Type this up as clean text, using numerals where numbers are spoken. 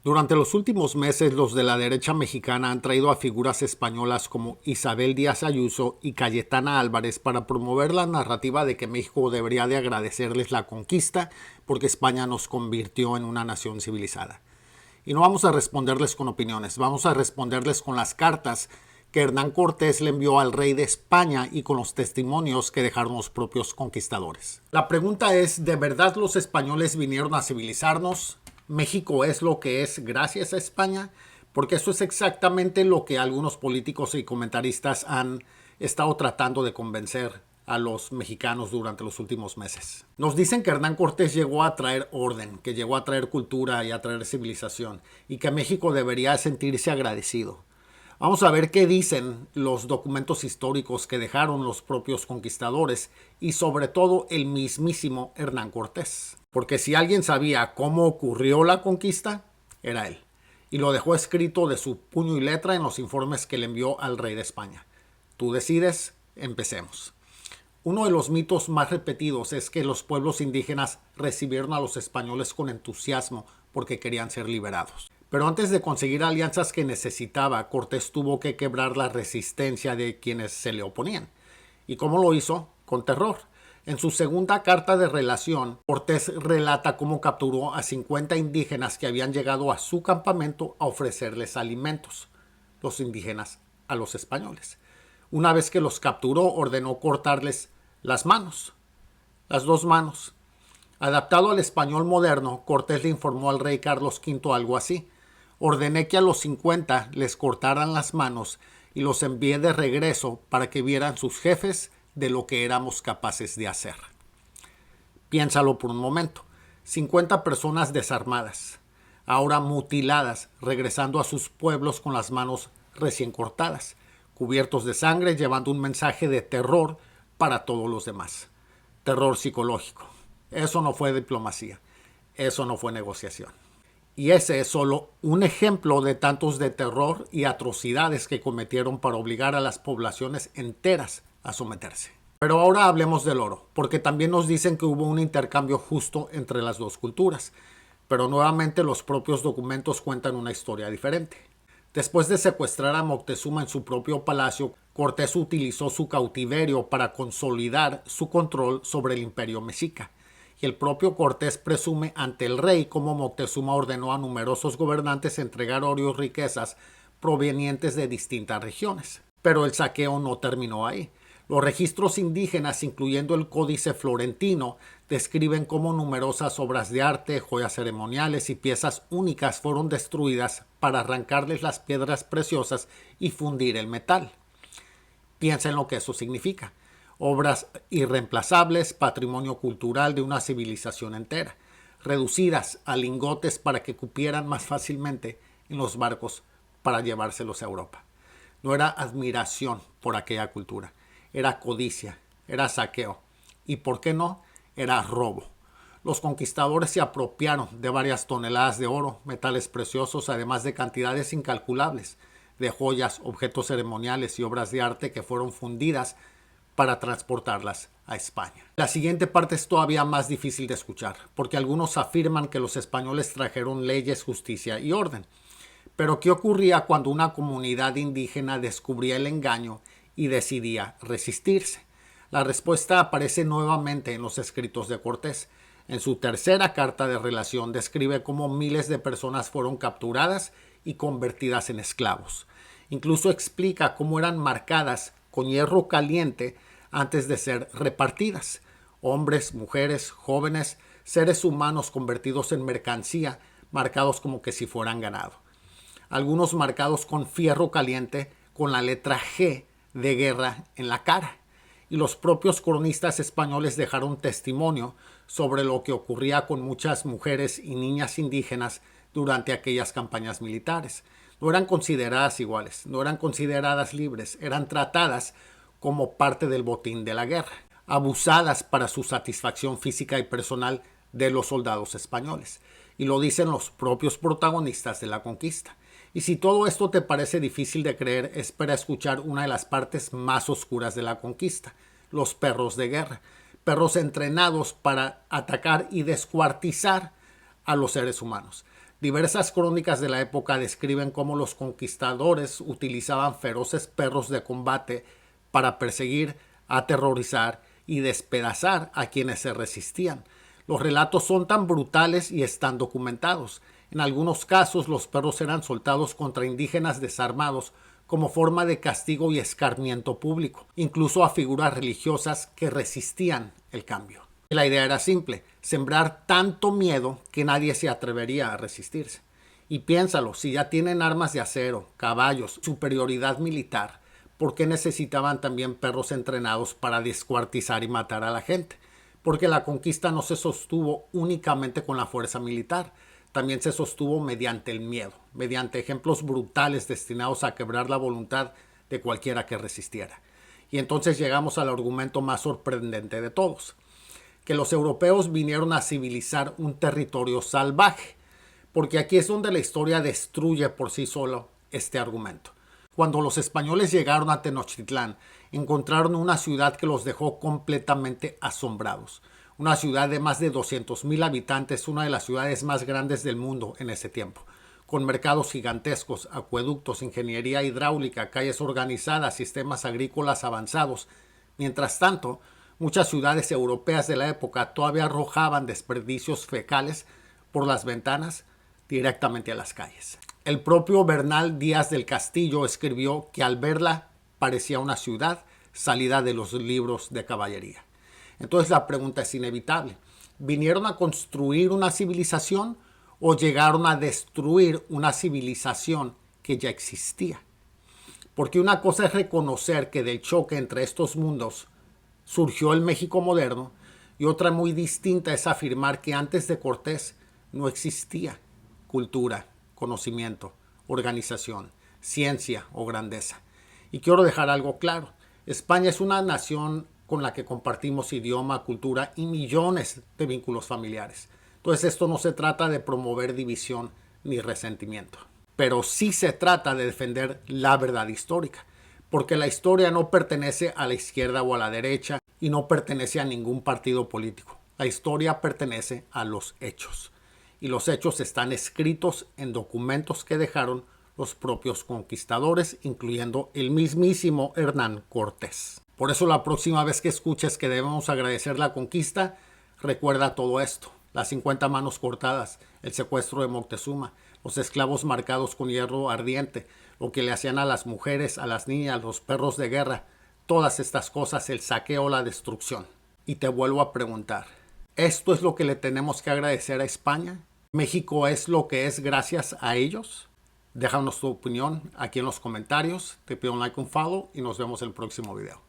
Durante los últimos meses, los de la derecha mexicana han traído a figuras españolas como Isabel Díaz Ayuso y Cayetana Álvarez para promover la narrativa de que México debería de agradecerles la conquista porque España nos convirtió en una nación civilizada. Y no vamos a responderles con opiniones, vamos a responderles con las cartas que Hernán Cortés le envió al rey de España y con los testimonios que dejaron los propios conquistadores. La pregunta es, ¿de verdad los españoles vinieron a civilizarnos? ¿México es lo que es gracias a España? Porque eso es exactamente lo que algunos políticos y comentaristas han estado tratando de convencer a los mexicanos durante los últimos meses. Nos dicen que Hernán Cortés llegó a traer orden, que llegó a traer cultura y a traer civilización, y que México debería sentirse agradecido. Vamos a ver qué dicen los documentos históricos que dejaron los propios conquistadores y sobre todo el mismísimo Hernán Cortés. Porque si alguien sabía cómo ocurrió la conquista, era él. Y lo dejó escrito de su puño y letra en los informes que le envió al rey de España. Tú decides, empecemos. Uno de los mitos más repetidos es que los pueblos indígenas recibieron a los españoles con entusiasmo porque querían ser liberados. Pero antes de conseguir alianzas que necesitaba, Cortés tuvo que quebrar la resistencia de quienes se le oponían. ¿Y cómo lo hizo? Con terror. En su segunda carta de relación, Cortés relata cómo capturó a 50 indígenas que habían llegado a su campamento a ofrecerles alimentos, los indígenas a los españoles. Una vez que los capturó, ordenó cortarles las manos, las dos manos. Adaptado al español moderno, Cortés le informó al rey Carlos V algo así. Ordené que a los 50 les cortaran las manos y los envié de regreso para que vieran sus jefes de lo que éramos capaces de hacer. Piénsalo por un momento. 50 personas desarmadas, ahora mutiladas, regresando a sus pueblos con las manos recién cortadas, cubiertos de sangre, llevando un mensaje de terror para todos los demás. Terror psicológico. Eso no fue diplomacia. Eso no fue negociación. Y ese es solo un ejemplo de tantos de terror y atrocidades que cometieron para obligar a las poblaciones enteras a someterse. Pero ahora hablemos del oro, porque también nos dicen que hubo un intercambio justo entre las dos culturas. Pero nuevamente los propios documentos cuentan una historia diferente. Después de secuestrar a Moctezuma en su propio palacio, Cortés utilizó su cautiverio para consolidar su control sobre el imperio mexica. Y el propio Cortés presume ante el rey cómo Moctezuma ordenó a numerosos gobernantes entregar oro y riquezas provenientes de distintas regiones. Pero el saqueo no terminó ahí. Los registros indígenas, incluyendo el Códice Florentino, describen cómo numerosas obras de arte, joyas ceremoniales y piezas únicas fueron destruidas para arrancarles las piedras preciosas y fundir el metal. Piensa en lo que eso significa. Obras irreemplazables, patrimonio cultural de una civilización entera, reducidas a lingotes para que cupieran más fácilmente en los barcos para llevárselos a Europa. No era admiración por aquella cultura, era codicia, era saqueo y, ¿por qué no?, era robo. Los conquistadores se apropiaron de varias toneladas de oro, metales preciosos, además de cantidades incalculables de joyas, objetos ceremoniales y obras de arte que fueron fundidas para transportarlas a España. La siguiente parte es todavía más difícil de escuchar, porque algunos afirman que los españoles trajeron leyes, justicia y orden. Pero ¿qué ocurría cuando una comunidad indígena descubría el engaño y decidía resistirse? La respuesta aparece nuevamente en los escritos de Cortés. En su tercera carta de relación describe cómo miles de personas fueron capturadas y convertidas en esclavos. Incluso explica cómo eran marcadas con hierro caliente antes de ser repartidas. Hombres, mujeres, jóvenes, seres humanos convertidos en mercancía, marcados como que si fueran ganado. Algunos marcados con fierro caliente con la letra G de guerra en la cara. Y los propios cronistas españoles dejaron testimonio sobre lo que ocurría con muchas mujeres y niñas indígenas durante aquellas campañas militares. No eran consideradas iguales, no eran consideradas libres, eran tratadas como parte del botín de la guerra, abusadas para su satisfacción física y personal de los soldados españoles. Y lo dicen los propios protagonistas de la conquista. Y si todo esto te parece difícil de creer, espera escuchar una de las partes más oscuras de la conquista: los perros de guerra. Perros entrenados para atacar y descuartizar a los seres humanos. Diversas crónicas de la época describen cómo los conquistadores utilizaban feroces perros de combate para perseguir, aterrorizar y despedazar a quienes se resistían. Los relatos son tan brutales y están documentados. En algunos casos los perros eran soltados contra indígenas desarmados como forma de castigo y escarmiento público, incluso a figuras religiosas que resistían el cambio. La idea era simple: sembrar tanto miedo que nadie se atrevería a resistirse. Y piénsalo, si ya tienen armas de acero, caballos, superioridad militar, ¿por qué necesitaban también perros entrenados para descuartizar y matar a la gente? Porque la conquista no se sostuvo únicamente con la fuerza militar, también se sostuvo mediante el miedo, mediante ejemplos brutales destinados a quebrar la voluntad de cualquiera que resistiera. Y entonces llegamos al argumento más sorprendente de todos: que los europeos vinieron a civilizar un territorio salvaje, porque aquí es donde la historia destruye por sí solo este argumento. Cuando los españoles llegaron a Tenochtitlán, encontraron una ciudad que los dejó completamente asombrados. Una ciudad de más de 200,000 habitantes, una de las ciudades más grandes del mundo en ese tiempo, con mercados gigantescos, acueductos, ingeniería hidráulica, calles organizadas, sistemas agrícolas avanzados. Mientras tanto, muchas ciudades europeas de la época todavía arrojaban desperdicios fecales por las ventanas directamente a las calles. El propio Bernal Díaz del Castillo escribió que al verla parecía una ciudad salida de los libros de caballería. Entonces la pregunta es inevitable: ¿vinieron a construir una civilización o llegaron a destruir una civilización que ya existía? Porque una cosa es reconocer que del choque entre estos mundos surgió el México moderno, y otra muy distinta es afirmar que antes de Cortés no existía cultura, conocimiento, organización, ciencia o grandeza. Y quiero dejar algo claro: España es una nación con la que compartimos idioma, cultura y millones de vínculos familiares. Entonces esto no se trata de promover división ni resentimiento, pero sí se trata de defender la verdad histórica, porque la historia no pertenece a la izquierda o a la derecha y no pertenece a ningún partido político. La historia pertenece a los hechos, y los hechos están escritos en documentos que dejaron los propios conquistadores, incluyendo el mismísimo Hernán Cortés. Por eso la próxima vez que escuches que debemos agradecer la conquista, recuerda todo esto: las 50 manos cortadas, el secuestro de Moctezuma, los esclavos marcados con hierro ardiente, lo que le hacían a las mujeres, a las niñas, los perros de guerra, todas estas cosas, el saqueo, la destrucción. Y te vuelvo a preguntar, ¿esto es lo que le tenemos que agradecer a España? ¿México es lo que es gracias a ellos? Déjanos tu opinión aquí en los comentarios, te pido un like, un follow y nos vemos en el próximo video.